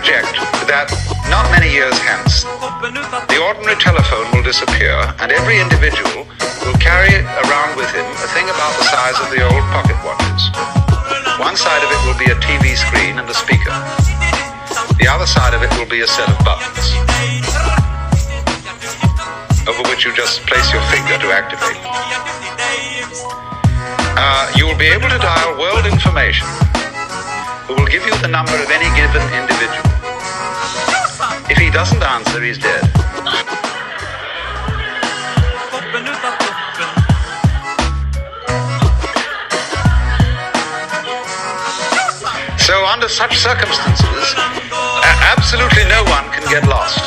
project that not many years hence, the ordinary telephone will disappear and every individual will carry around with him a thing about the size of the old pocket watches. One side of it will be a TV screen and a speaker. The other side of it will be a set of buttons, over which you just place your finger to activate. You will be able to dial world information, who will give you the number of any given individual. If he doesn't answer, he's dead. So under such circumstances, absolutely no one can get lost.